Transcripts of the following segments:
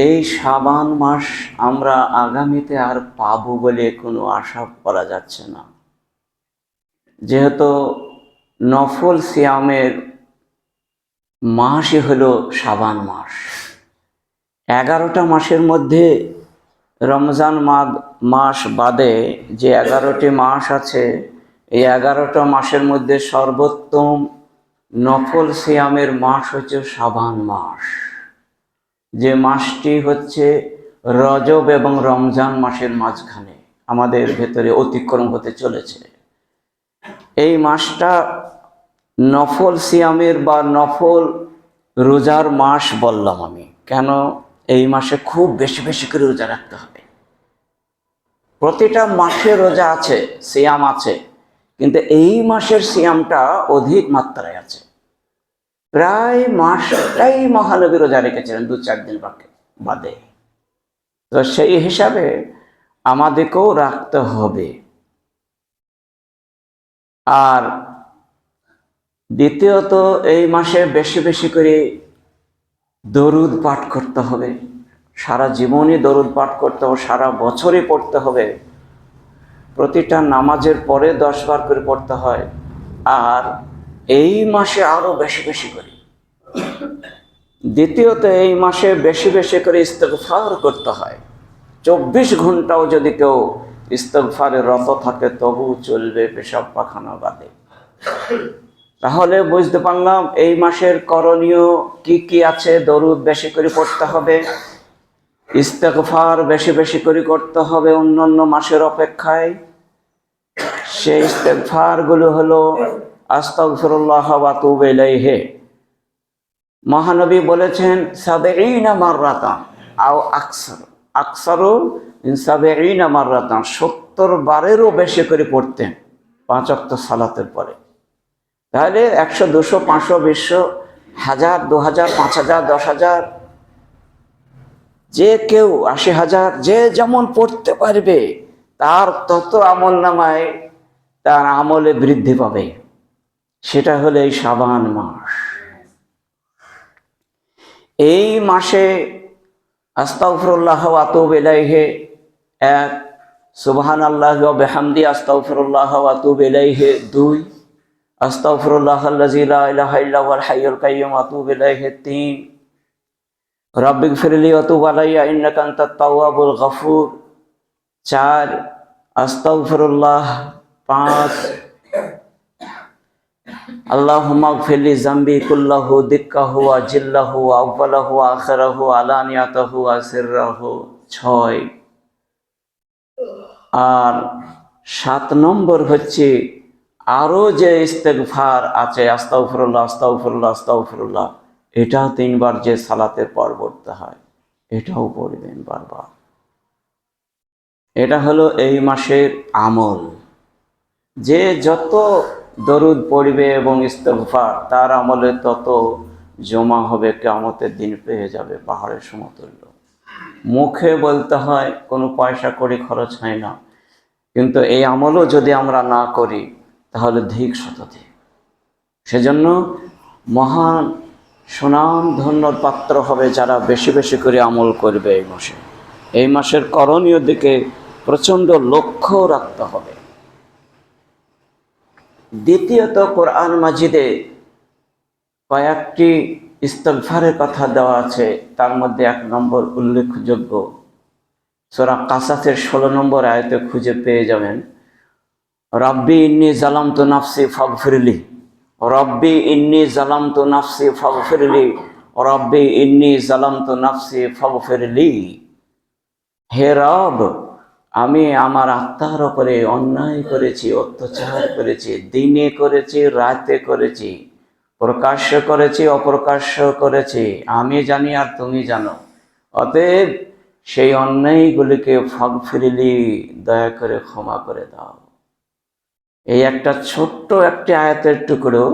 এই শাবান মাস আমরা আগামীতে আর পাবো বলে কোনো আশা করা যাচ্ছে না, যেহেতু নফল সিয়ামের মাসই হলো শাবান মাস। 11টা মাসের মধ্যে রমজান মাস বাদে যে 11টি মাস আছে, এই 11টা মাসের মধ্যে সর্বোত্তম নফল সিয়ামের মাস হচ্ছে শাবান মাস, যে মাসটি হচ্ছে রজব এবং রমজান মাসের মাঝখানে আমাদের ভেতরে অতিক্রম হতে চলেছে। এই মাসটা নফল সিয়ামের বা নফল রোজার মাস বললাম আমি কেন? এই মাসে খুব বেশি বেশি করে রোজা রাখতে হবে। প্রতিটা মাসে রোজা আছে, সিয়াম আছে, কিন্তু এই মাসের সিয়ামটা অধিক মাত্রায় আছে। প্রায় মাসটাই মহানবী রোজা রেখেছিলেন 2-4 দিন বাদে। তো সেই হিসাবে আমাদেরকেও রাখতে হবে। আর দ্বিতীয়ত, এই মাসে বেশি বেশি করে দরুদ পাঠ করতে হবে। সারা জীবনই দরুদ পাঠ করতে হবে, সারা বছরই পড়তে হবে। প্রতিটা নামাজের পরে 10 বার করে পড়তে হয়, আর এই মাসে আরো বেশি বেশি করে। দ্বিতীয়ত, এই মাসে বেশি বেশি করে ইস্তেগফার করতে হয়। 24 ঘন্টাও যদি কেউ ইস্তেগফারে রত থাকে তবু চলবে, পেশাব পাখানা বাদে। তাহলে বুঝতে পারলাম এই মাসের করণীয় কি কি আছে। দরুদ বেশি করে পড়তে হবে, ইস্তেগফার বেশি বেশি করে করতে হবে অন্যান্য মাসের অপেক্ষায়। সেই ইস্তেগফার গুলো হলো আস্তাগফিরুল্লাহ ওয়া আতুবু ইলাইহি। মহানবী বলেছেন 70 মাররাতান আও আকসার, আকসারু মিন 70 মাররাতান, 70 বারেরও বেশি করে পড়তেন 5 ওয়াক্ত সালাতের পরে। তাহলে 100, 200, 500, 200, 1000, 2000, 5000, 10,000, যে কেউ 80,000, যে যেমন পড়তে পারবে তার তত আমল নামায় তার আমলে বৃদ্ধি পাবে। সেটা হলো এই শাবান মাস। এই মাসে আস্তাগফিরুল্লাহ ওয়া আতুবু ইলাইহি 1, সুবহানাল্লাহি ওয়া বিহামদি আস্তাগফিরুল্লাহ ওয়া আতুবু ইলাইহি 2, আস্তাগফিরুল্লাহাল্লাযী লা ইলাহা ইল্লা হুয়াল হাইয়ুল কাইয়্যুম ওয়া আতুবু ইলাইহি 3, রাব্বিগফিরলি ওয়া তুব আলাইয়া ইন্নাকা আনতাত তাওয়াবুল গফুর 4, আস্তাগফিরুল্লাহ 5, আল্লাহুম্মা গফিরলি যামবি কুল্লাহু দিক্কাহু ওয়া জিল্লাহু ওয়া আউয়ালাহু ওয়া আখিরাহু ওয়া আলানিয়াতাহু ওয়া সিররাহু 6। আর 7 নম্বর হচ্ছে আরো যে ইস্তেগফার আছে, আস্তাগফিরুল্লাহ আস্তাগফিরুল্লাহ আস্তাগফিরুল্লাহ, এটা 3 বার যে সালাতের পর পড়তে হয়, এটাও পড়বেন বারবার। এটা হলো এই মাসের আমল। যে যত দরুদ পড়বে এবং ইস্তেগফার, তার আমলে তত জমা হবে, কিয়ামতের দিন পেয়ে যাবে পাহাড়ের সমতুল্য। মুখে বলতে হয়, কোনো পয়সা কড়ি খরচ হয় না, কিন্তু এই আমলও যদি আমরা না করি তাহলে ধিক শতধিক। সেজন্য মহান সুনাম ধন্যর পাত্র হবে যারা বেশি বেশি করে আমল করবে এই মাসে। এই মাসের করণীয় দিকে প্রচণ্ড লক্ষ্য রাখতে হবে। দ্বিতীয়ত, কোরআন মাজিদে কয়েকটি ইস্তেগফারের কথা দেওয়া আছে, তার মধ্যে 1 নম্বর উল্লেখযোগ্য সূরা কাসাসের 16 নম্বর আয়াতে খুঁজে পেয়ে যাবেন, রব্বি ইন্নী যালামতু নাফসি ফাগফিরলি, রব্বি ইন্নী যালামতু নাফসি ফাগফিরলি, রব্বি ইন্নী যালামতু নাফসি ফাগফিরলি। হে রব, আমি আমার আত্মার উপরে অন্যায় করেছি, অত্যাচার করেছি, দিনে করেছি, রাতে করেছি, প্রকাশ্য করেছি, অপ্রকাশ্য করেছি, আমি জানি আর তুমি জানো। অতএব সেই অন্যায়গুলিকে ফাগফিরলি, দয়া করে ক্ষমা করে দাও। এই একটা ছোট্ট একটি আয়াতের টুকরো,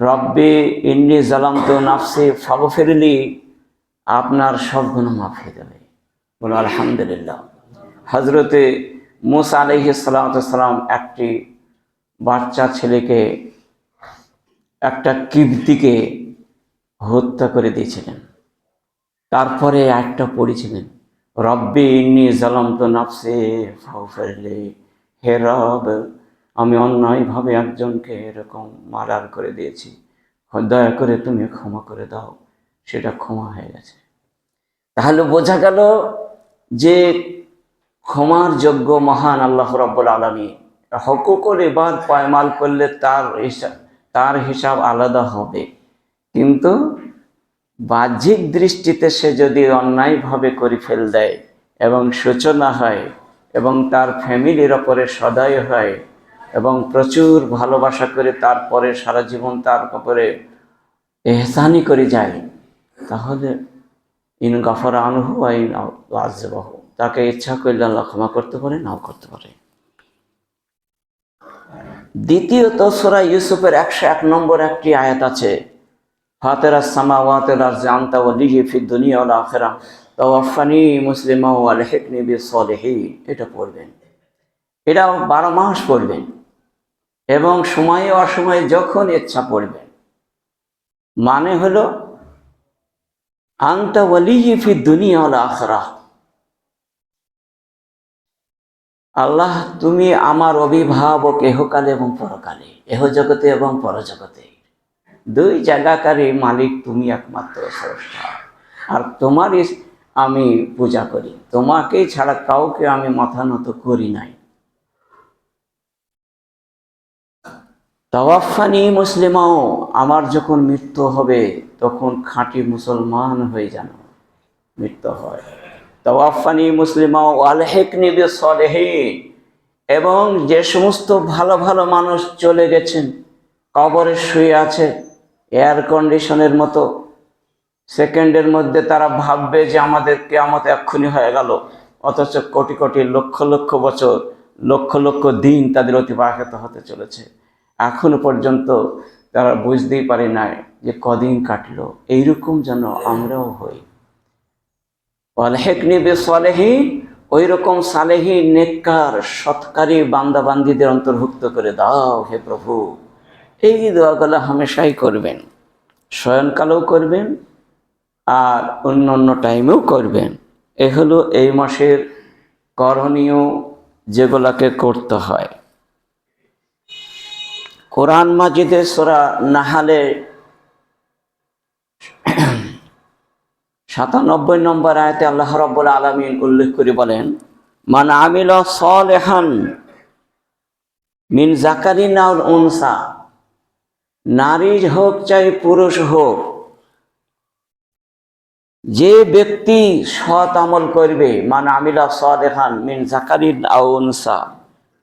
রব্বি ইন্নী যালামতু নাফসি ফাগফিরলি, আপনার সব গুনাহ মাফ হয়ে যাবে। বলো আলহামদুলিল্লাহ। হযরতে মূসা আলাইহিস সালাম একটি বাচ্চা ছেলেকে, একটা কিবতীকে হত্যা করে দিয়েছিলেন। তারপরে একটা পড়েছিলেন, রব্বি ইন্নী যালামতু নাফসি ফাগফিরলি, হে রব, আমি অন্যায়ভাবে একজনকে এরকম মার্ডার করে দিয়েছি, দয়া করে তুমি ক্ষমা করে দাও। সেটা ক্ষমা হয়ে গেছে। তাহলে বোঝা গেল যে ক্ষমার যোগ্য মহান আল্লাহ রাব্বুল আলামিন। হকুকুল ইবাদ পয়মাল করলে তার হিসাব আলাদা হবে, কিন্তু বাহ্যিক দৃষ্টিতে সে যদি অন্যায়ভাবে করে ফেল দেয় এবং সূচনা হয় এবং তার ফ্যামিলির ওপরে সদয় হয় এবং প্রচুর ভালোবাসা করে তারপরে সারা জীবন তার ওপরে এহসানি করে যায়, তাহলে ইন গাফারা আনহু ওয়া ইন আযযাবাহু, তাকে ইচ্ছা করলে আল্লাহ ক্ষমা করতে পারে, নাও করতে পারে। দ্বিতীয়ত সূরা ইউসুফের 101 নম্বর একটি আয়াত আছে, ফাতিরাস সামাওয়াতি ওয়াল আরদি আনতা ওয়ালিয়্যি ফিদ দুনিয়া ওয়াল আখিরাহ তাওয়াফফানি মুসলিমান ওয়া আলহিকনি বিস-সালিহিন। এটা পড়বেন, এটা 12 মাস পড়বেন এবং সময়ে অসময়ে যখন ইচ্ছা পড়বেন। মানে হলো আনতা ওয়ালিয়্যি ফিদ দুনিয়া ওয়াল আখিরাহ, আল্লাহ তুমি আমার অভিভাবক ইহকালে এবং পরকালে, এহ জগতে এবং পরজগতে, দুই জায়গাকারী মালিক তুমি একমাত্র স্রষ্টা। আর তোমারই আমি পূজা করি, তোমাকেই ছাড়া কাউকে আমি মাথা নত করি নাই। তাওয়াফফানি মুসলিমাও, আমার যখন মৃত্যু হবে তখন খাঁটি মুসলমান হয়ে যেন মৃত্যু হয়। তাওয়াফফানি মুসলিমাও আলহিকনি বিস-সালিহিন, এবং যে সমস্ত ভালো ভালো মানুষ চলে গেছেন, কবরে শুয়ে আছে এয়ার কন্ডিশনের মতো, সেকেন্ডের মধ্যে তারা ভাববে যে আমাদের কিয়ামত এক্ষুনি হয়ে গেল, অথচ কোটি কোটি লক্ষ লক্ষ বছর লক্ষ লক্ষ দিন তাদের অতিবাহিত হতে চলেছে, এখনো পর্যন্ত তারা বুঝতেই পারে নাই যে কদিন কাটলো। এইরকম যেন আমরাও হই। আলহিকনি বিস-সালিহিন, ওই রকম সালেহীন নেককার সৎকারী বান্দা বান্দীদের অন্তর্ভুক্ত করে দাও হে প্রভু। এই দোয়াগুলো হামেশাই করবেন, শয়নকালেও করবেন আর অন্য অন্য টাইমেও করবেন। এ হলো এই মাসের করণীয় যেগুলাকে করতে হয়। কোরআন মাজিদে সূরা নাহালে 97 নম্বর আয়াতে আল্লাহ রাব্বুল আলামিন উল্লেখ করে বলেন, মান আমিলা সালিহান মিন যাকারিন আও উনসা, নারী হোক চাই পুরুষ হোক, যে ব্যক্তি সৎ আমল করবে, মান আমিলা সালিহান মিন যাকারিন আও উনসা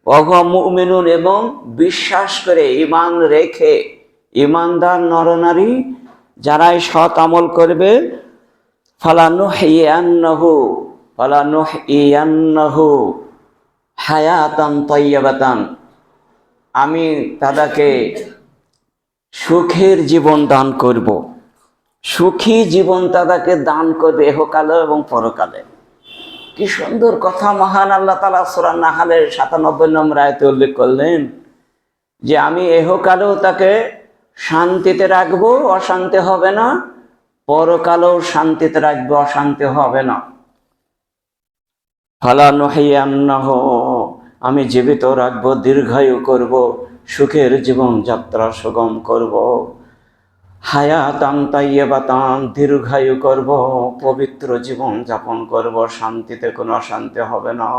ওয়া হুয়া মুমিনুন, এবং বিশ্বাস করে ঈমান রেখে ঈমানদার নরনারী যারাই সৎ আমল করবে, ফালানুহইয়ান্নাহু হায়াতান তাইয়্যিবাতান, আমি তাদেরকে সুখের জীবন দান করব, সুখী জীবন তাদেরকে দান করবে এহকালে এবং পরকালে। কি সুন্দর কথা মহান আল্লাহ তাআলা সূরা নাহলের 97 নম্বর আয়াতে উল্লেখ করলেন যে আমি এহকালেও তাকে শান্তিতে রাখবো, অশান্তি হবে না, পরকালেও শান্তিতে রাখবো, অশান্তি হবে না। ফালানুহইয়ান্নাহু, আমি জীবিত রাখবো, দীর্ঘায়ু করব, সুখের জীবন যাত্রা সুগম করব, হায়াতান তাইয়্যিবাতান, দীর্ঘায়ু করব, পবিত্র জীবন যাপন করব, শান্তিতে কোনো অশান্তি হবে না।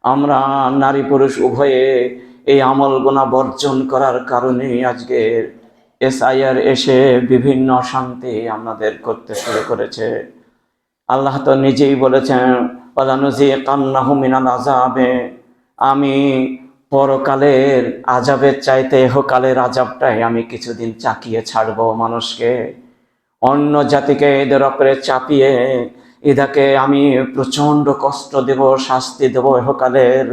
আমরা নারী পুরুষ উভয়ে এই আমলগুনা বর্জন করার কারণে আজকে SIR এসে বিভিন্ন অশান্তি আমাদের করতে শুরু করেছে। আল্লাহ তো নিজেই বলেছেন, ওয়ালানুযিকান্নাহুম মিনাল আযাবে, আমি পরকালের আযাবের চাইতে ইহকালের আযাবটাই আমি কিছুদিন চাকিয়ে ছাড়বো মানুষকে, অন্য জাতিকে এদের ওপরে চাপিয়ে এদেরকে আমি প্রচণ্ড কষ্ট দেব, শাস্তি দেব ইহকালের।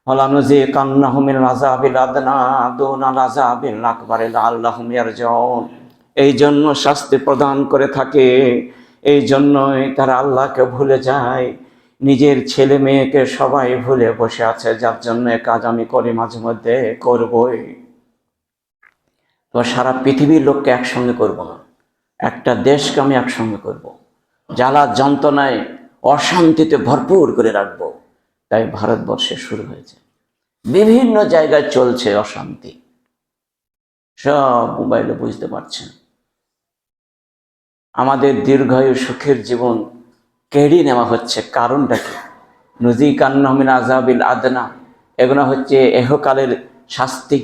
ওয়ালানুযিকান্নাহুম মিনাল আযাবিল আদনা দুনাল আযাবিল আকবার লাআল্লাহুম ইয়ারজিউন, এই জন্য শাস্তি প্রদান করে থাকে, এই জন্যই তারা আল্লাহকে ভুলে যায়, নিজের ছেলে মেয়েকে সবাই ভুলে বসে আছে, যার জন্য কাজ আমি করি, মাঝে মধ্যে করবই। তো সারা পৃথিবীর লোককে একসঙ্গে করব না, একটা দেশকে আমি একসঙ্গে করব, জ্বালা যন্ত্রণায় অশান্তিতে ভরপুর করে রাখবো। তাই ভারতবর্ষে শুরু হয়েছে, বিভিন্ন জায়গায় চলছে অশান্তি, সব মোবাইলে বুঝতে পারছেন। আমাদের দীর্ঘায়ু সুখের জীবন কেড়ে নেওয়া হচ্ছে, কারণটা কি? নুজিকান্নাহুম মিন আযাবিল আদনা, এগুলো হচ্ছে এহকালের শাস্তি।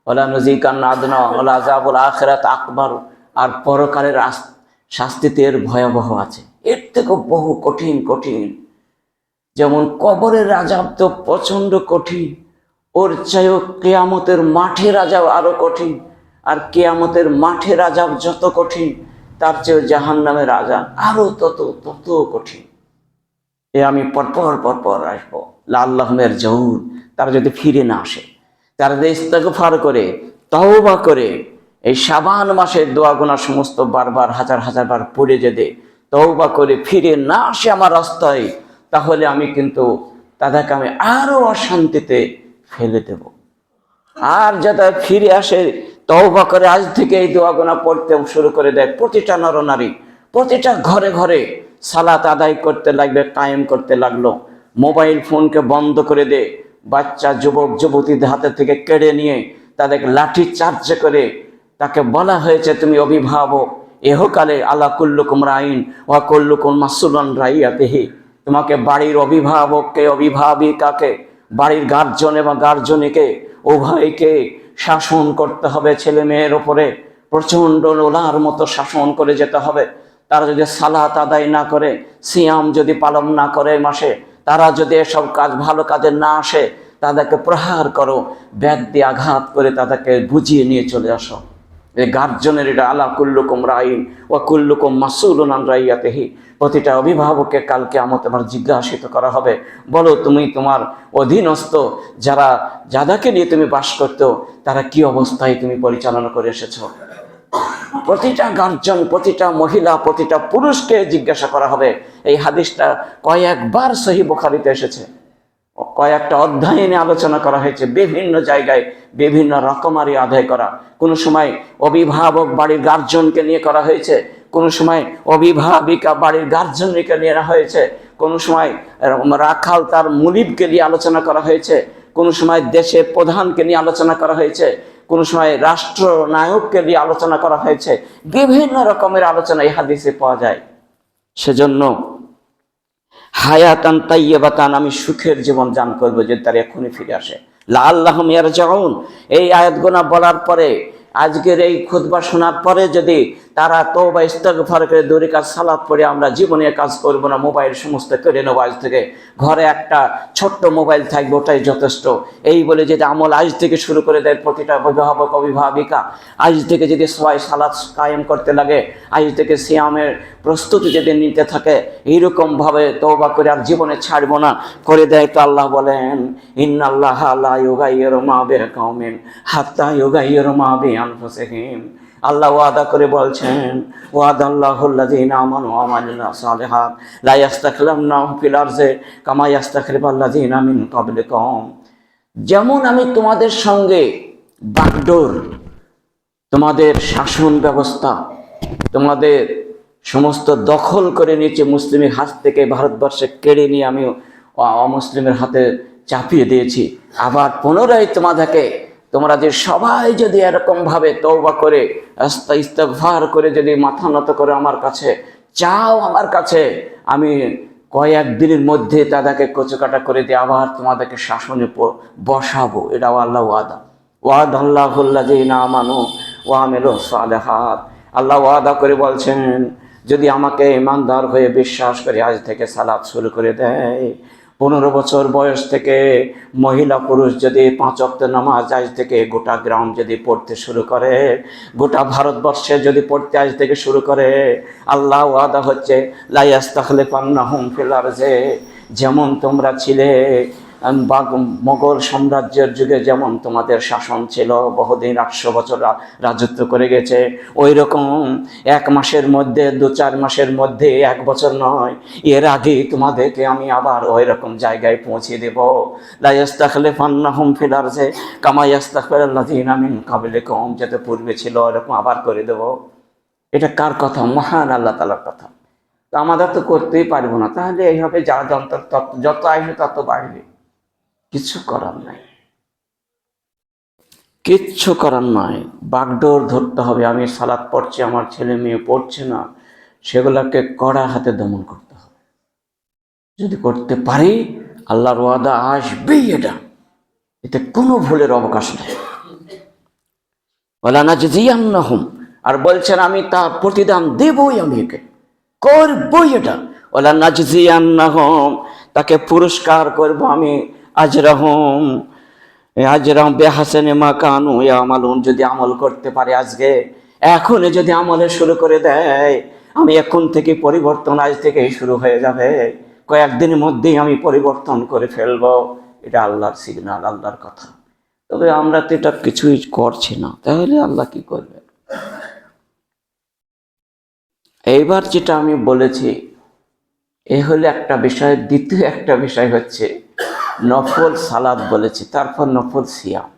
ওয়ালা নুজিকান্না আদনা ওয়ালা আযাবুল আখিরাত আকবার, আর পরকালের শাস্তিতে এর ভয়াবহ আছে, এর থেকে বহু কঠিন কঠিন। যেমন কবরের আযাব তো প্রচন্ড কঠিন, ওর চাইও কেয়ামতের মাঠের আযাব আরো কঠিন। আর কেয়ামতের মাঠের আযাব যত কঠিন, তার চেয়েও জাহান্নামের আযাব আরো তত তত কঠিন। এ আমি পরপর আসবো। লাল্লাহুমের জহুর, তারা যদি ফিরে না আসে, তারা যদি ইস্তেগফার করে, তওবা করে, এই শাবান মাসের দোয়া গুনাহ সমস্ত বারবার হাজার হাজার বার পড়ে যেতে তওবা করে ফিরে না আসে আমার রাস্তায়, তাহলে আমি কিন্তু তাদেরকে আমি আরো অশান্তিতে ফেলে দেব। আর যারা ফিরে আসে, তওবা করে আজ থেকে এই দোয়া গুনাহ পড়তে শুরু করে দেয়, প্রতিটা নরনারী প্রতিটা ঘরে ঘরে সালাত আদায় করতে লাগবে, কায়েম করতে লাগলো। মোবাইল ফোনকে বন্ধ করে দে, বাচ্চা যুবক যুবতীদের হাতে থেকে কেড়ে নিয়ে তাদেরকে লাঠি চার্জ করে, তাকে বলা হয়েছে তুমি অভিভাবক, এহকালে আলা কুল্লুকুম রাইন ওয়া কুল্লুকুম মাসউলুন রাইয়াতিহি, তোমাকে বাড়ির অভিভাবককে অভিভাবিকাকে, বাড়ির গার্জনে বা গার্জনীকে উভয়কে শাসন করতে হবে। ছেলে মেয়ের ওপরে প্রচন্ড লোলার মতো শাসন করে যেতে হবে। তারা যদি সালাত আদায় না করে, সিয়াম যদি পালন না করে মাসে, তারা যদি এসব কাজ ভালো কাজে না আসে, তাদেরকে প্রহার করো, ব্যাট দিয়ে আঘাত করে তাদেরকে বুঝিয়ে নিয়ে চলে আসো। এই গার্জনের এটা আলা কুল্লুকুম রাইন ওয়া কুল্লুকুম মাসউলুন আন রাইয়াতিহি। প্রতিটা অভিভাবককে কালকে কিয়ামতে আমার জিজ্ঞাসিত করা হবে, বলো তুমি তোমার অধীনস্থ যাদেরকে নিয়ে তুমি বাস করতো, তারা কি অবস্থায় তুমি পরিচালনা করে এসেছো। প্রতিটা গার্জন, প্রতিটা মহিলা, প্রতিটা পুরুষকে জিজ্ঞাসা করা হবে। এই হাদিসটা কয়েকবার সহিহ বুখারীতে এসেছে, কয়েকটা অধ্যায়ে আলোচনা করা হয়েছে, বিভিন্ন জায়গায় বিভিন্ন রকমারি আদায় করা। কোনো সময় অভিভাবক বাড়ির গার্জনকে নিয়ে করা হয়েছে, কোনো সময় অভিভাবিকা বাড়ির গার্জনকে নিয়ে হয়েছে, কোনো সময় রাখাল তার মুনিবকে নিয়ে আলোচনা করা হয়েছে, কোনো সময় দেশের প্রধানকে নিয়ে আলোচনা করা হয়েছে, কোনো সময় রাষ্ট্র নায়ককে নিয়ে আলোচনা করা হয়েছে। বিভিন্ন রকমের আলোচনা এই হাদিসে পাওয়া যায়। সেজন্য হায়াতান তাইয়্যিবাতান, আমি সুখের জীবন দান করবো যে তারা এখনই ফিরে আসে। লাআল্লাহুম ইয়ারজিউন, এই আয়াতগুলো বলার পরে, আজকের এই খুতবা শোনার পরে যদি তারা তওবা ইস্তেগফার করে দুই রাকাত সালাত পড়ে, আমরা জীবনে কাজ করব না, মোবাইল সমস্ত কেড়ে নেব, আজ থেকে ঘরে একটা ছোট্ট মোবাইল থাকবে, ওটাই যথেষ্ট, এই বলে যদি আমল আজ থেকে শুরু করে দেয় প্রতিটা অভিভাবক অভিভাবিকা, আজ থেকে যদি সবাই সালাত কায়েম করতে লাগে, আজ থেকে সিয়ামের প্রস্তুতি যদি নিতে থাকে, এইরকমভাবে তওবা করে আর জীবনে ছাড়ব না করে দেয়, তো আল্লাহ বলেন ইন্নাল্লাহা লা ইউগাইয়িরু মা বিকাওমিন হাত্তা ইউগাইয়িরু মা বিআনফুসিহিম। আল্লাহ ওয়াদা করে বলছেন, ওয়াদাল্লাহুল্লাযীনা আমানু ওয়া আমিলুস সালিহাত লা ইস্তাখলাফনাহুম ফিল আরদি কামা ইস্তাখলাফাল্লাযীনা মিন ক্বাবলিকুম। যেমন আমি তোমাদের সঙ্গে বাগডোর, তোমাদের শাসন ব্যবস্থা, তোমাদের সমস্ত দখল করে নিয়েছে, মুসলিমের হাত থেকে ভারতবর্ষে কেড়ে নিয়ে আমি অমুসলিমের হাতে চাপিয়ে দিয়েছি, আবার পুনরায় তোমাদেরকে, তোমরা যে সবাই যদি এরকম ভাবে তওবা করে ইস্তেগফার করে যদি মাথা নত করে আমার কাছে চাও, আমার কাছে আমি কয়েকদিনের মধ্যে তাদেরকে কচুকাটা করে দিয়ে আবার তোমাদেরকে শাসনে বসাবো। এটাও আল্লাহ ওয়াদা। ওয়াদাল্লাহুল্লাযীনা আমানু ওয়া আমিলুস সালিহাত, আল্লাহ ওয়াদা করে বলছেন, যদি আমাকে ইমানদার হয়ে বিশ্বাস করে আজ থেকে সালাত শুরু করে দেয়, 15 বছর বয়স থেকে মহিলা পুরুষ যদি 5 ওয়াক্ত নামাজ আজ থেকে গোটা গ্রাম যদি পড়তে শুরু করে, গোটা ভারতবর্ষে যদি পড়তে আজ থেকে শুরু করে, আল্লাহ ওয়াদা হচ্ছে লা ইস্তাখলিফান্নাহুম ফিল আরদি, যেমন তোমরা ছিলে মোগল সাম্রাজ্যের যুগে যেমন তোমাদের শাসন ছিল, বহুদিন 800 বছর রাজত্ব করে গেছে, ওই রকম 1 মাসের মধ্যে 2-4 মাসের মধ্যে, 1 বছর নয়, এর আগে তোমাদেরকে আমি আবার ওই রকম জায়গায় পৌঁছে দেব। লা ইস্তাখলিফান্নাহুম ফিল আরদি কামা ইস্তাখলাফাল্লাযীনা মিন ক্বাবলিকুম, যেটা পূর্বে ছিল এরকম আবার করে দেব। এটা কার কথা? মহান আল্লাহ তাআলার কথা। তো আমাদের তো করতেই পারবো না, তাহলে এইভাবে যা যন্ত্র যত আসবে তত বাড়বে, কিছু করার নাই, কিচ্ছু করার নয়। বাগডোর ধরতে হবে। আমি সালাত পড়ছি, আমার ছেলে মেয়ে পড়ছে না, সেগুলোকে কড়া হাতে দমন করতে হবে। যদি করতে পারি, আল্লাহর ওয়াদা আসবেই, এতে কোনো ভুলের অবকাশ নেই। ওয়ালা নাজজিয়ান্নাহুম, আর বলছেন আমি তার প্রতিদান দেবই, আমি একে করবই এটা। ওয়ালা নাজজিয়ান্নাহুম, তাকে পুরস্কার করব আমি, আজরাহুম আজরাহুম বিহাসানি মা কানু ইয়ামালুন। যদি আমল করতে পারে আজকে, এখনই যদি আমলে শুরু করে দেয়, আমি এখন থেকে পরিবর্তন আজ থেকেই শুরু হয়ে যাবে, কয়েকদিনের মধ্যেই আমি পরিবর্তন করে ফেলবো। এটা আল্লাহর সিগন্যাল, আল্লাহর কথা। তবে আমরা তো এটা কিছুই করছি না, তাহলে আল্লাহ কি করবে? এইবার যেটা আমি বলেছি এ হলো একটা বিষয়। দ্বিতীয় একটা বিষয় হচ্ছে নফল সালাত বলেছি, তারপর নফল সিয়াম।